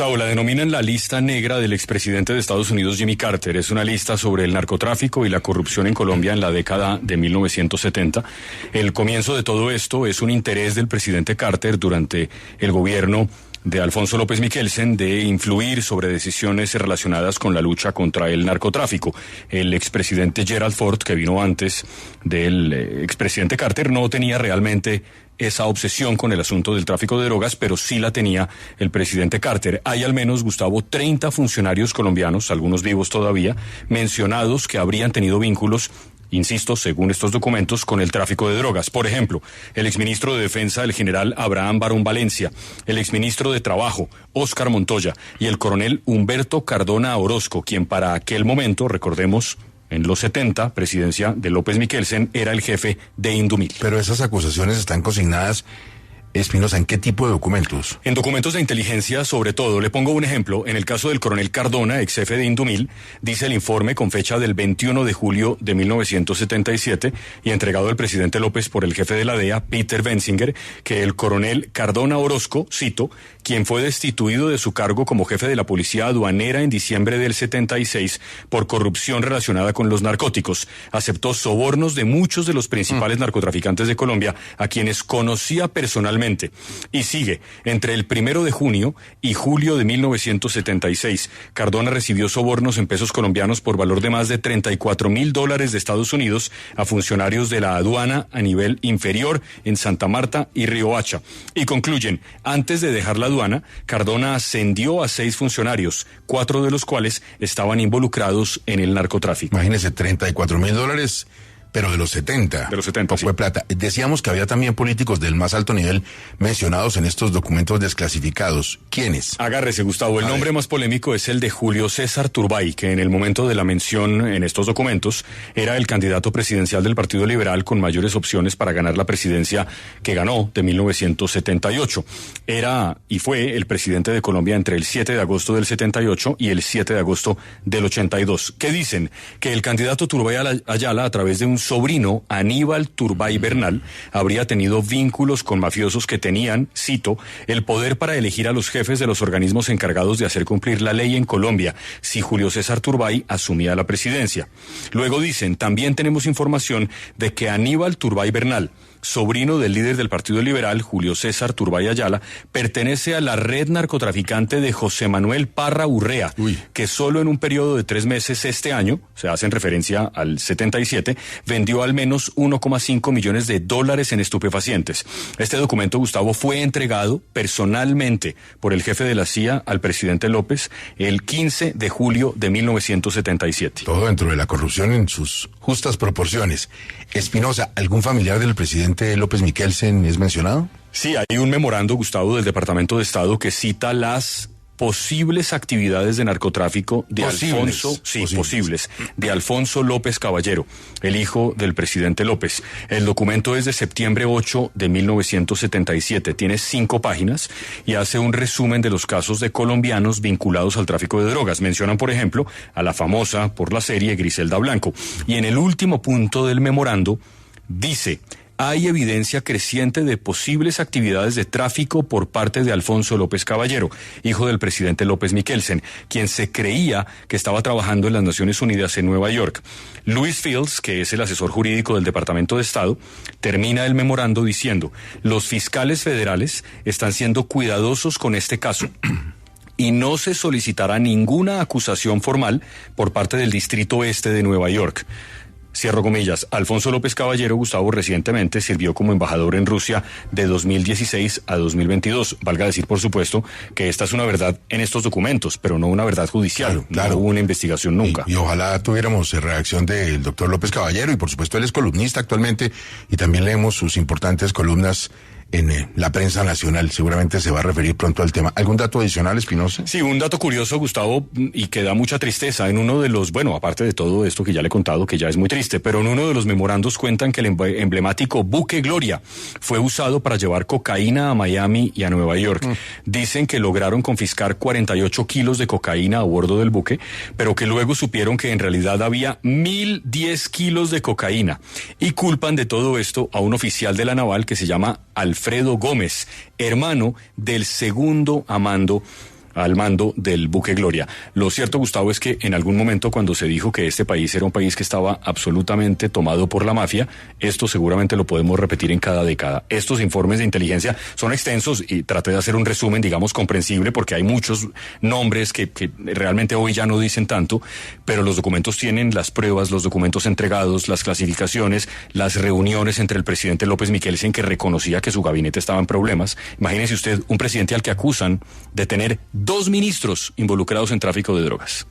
La denominan la lista negra del expresidente de Estados Unidos, Jimmy Carter. Es una lista sobre el narcotráfico y la corrupción en Colombia en la década de 1970. El comienzo de todo esto es un interés del presidente Carter durante el gobierno de Alfonso López Michelsen de influir sobre decisiones relacionadas con la lucha contra el narcotráfico. El expresidente Gerald Ford, que vino antes del expresidente Carter, no tenía realmente esa obsesión con el asunto del tráfico de drogas, pero sí la tenía el presidente Carter. Hay al menos, Gustavo, 30 funcionarios colombianos, algunos vivos todavía, mencionados que habrían tenido vínculos, insisto, según estos documentos, con el tráfico de drogas. Por ejemplo, el exministro de Defensa, el general Abraham Barón Valencia, el exministro de Trabajo, Óscar Montoya, y el coronel Humberto Cardona Orozco, quien para aquel momento, recordemos, en los 70, presidencia de López Michelsen, era el jefe de Indumil. Pero esas acusaciones están consignadas, Espinosa, ¿en qué tipo de documentos? En documentos de inteligencia, sobre todo. Le pongo un ejemplo. En el caso del coronel Cardona, ex jefe de Indumil, dice el informe con fecha del 21 de julio de 1977 y entregado al presidente López por el jefe de la DEA, Peter Bensinger, que el coronel Cardona Orozco, cito, quien fue destituido de su cargo como jefe de la policía aduanera en diciembre del 76 por corrupción relacionada con los narcóticos, aceptó sobornos de muchos de los principales narcotraficantes de Colombia, a quienes conocía personalmente. Y sigue, entre el 1 de junio y julio de 1976, Cardona recibió sobornos en pesos colombianos por valor de más de $34,000 de Estados Unidos a funcionarios de la aduana a nivel inferior en Santa Marta y Riohacha. Y concluyen, antes de dejar la aduana, Cardona ascendió a 6 funcionarios, 4 de los cuales estaban involucrados en el narcotráfico. Imagínese, $34,000, pero de los 70. De los 70, fue plata. Decíamos que había también políticos del más alto nivel mencionados en estos documentos desclasificados. ¿Quiénes? Agárrese, Gustavo. El nombre más polémico es el de Julio César Turbay, que en el momento de la mención en estos documentos era el candidato presidencial del Partido Liberal con mayores opciones para ganar la presidencia que ganó de 1978. Era y fue el presidente de Colombia entre el 7 de agosto del 78 y el 7 de agosto del 82. ¿Qué dicen? Que el candidato Turbay Ayala, a través de un sobrino, Aníbal Turbay Bernal, habría tenido vínculos con mafiosos que tenían, cito, el poder para elegir a los jefes de los organismos encargados de hacer cumplir la ley en Colombia, si Julio César Turbay asumía la presidencia. Luego dicen, también tenemos información de que Aníbal Turbay Bernal, sobrino del líder del Partido Liberal, Julio César Turbay Ayala, pertenece a la red narcotraficante de José Manuel Parra Urrea, que solo en un periodo de 3 meses este año, se hacen referencia al 77, vendió al menos $1,5 millones en estupefacientes. Este documento, Gustavo, fue entregado personalmente por el jefe de la CIA al presidente López el 15 de julio de 1977. Todo dentro de la corrupción en sus justas proporciones. Espinosa, ¿algún familiar del presidente López Michelsen es mencionado? Sí, hay un memorando, Gustavo, del Departamento de Estado que cita las posibles actividades de narcotráfico de de Alfonso López Caballero, el hijo del presidente López. El documento es de septiembre 8 de 1977, tiene 5 páginas y hace un resumen de los casos de colombianos vinculados al tráfico de drogas. Mencionan, por ejemplo, a la famosa por la serie Griselda Blanco. Y en el último punto del memorando dice: hay evidencia creciente de posibles actividades de tráfico por parte de Alfonso López Caballero, hijo del presidente López Michelsen, quien se creía que estaba trabajando en las Naciones Unidas en Nueva York. Louis Fields, que es el asesor jurídico del Departamento de Estado, termina el memorando diciendo: los fiscales federales están siendo cuidadosos con este caso y no se solicitará ninguna acusación formal por parte del Distrito Este de Nueva York. Cierro comillas. Alfonso López Caballero, Gustavo, recientemente sirvió como embajador en Rusia de 2016 a 2022. Valga decir, por supuesto, que esta es una verdad en estos documentos, pero no una verdad judicial. Claro. No hubo una investigación nunca. Y ojalá tuviéramos reacción del doctor López Caballero, y por supuesto él es columnista actualmente, y también leemos sus importantes columnas en la prensa nacional. Seguramente se va a referir pronto al tema. ¿Algún dato adicional, Espinosa? Sí, un dato curioso, Gustavo, y que da mucha tristeza. En uno de los, aparte de todo esto que ya le he contado, que ya es muy triste, pero en uno de los memorandos cuentan que el emblemático buque Gloria fue usado para llevar cocaína a Miami y a Nueva York. Dicen que lograron confiscar 48 kilos de cocaína a bordo del buque, pero que luego supieron que en realidad había 1,010 kilos de cocaína. Y culpan de todo esto a un oficial de la naval que se llama Alfredo Gómez, hermano del segundo a mando al mando del buque Gloria. Lo cierto, Gustavo, es que en algún momento cuando se dijo que este país era un país que estaba absolutamente tomado por la mafia, esto seguramente lo podemos repetir en cada década. Estos informes de inteligencia son extensos y traté de hacer un resumen, digamos, comprensible, porque hay muchos nombres que realmente hoy ya no dicen tanto, pero los documentos tienen las pruebas, los documentos entregados, las clasificaciones, las reuniones entre el presidente López Michelsen, que reconocía que su gabinete estaba en problemas. Imagínese usted un presidente al que acusan de tener 2 ministros involucrados en tráfico de drogas.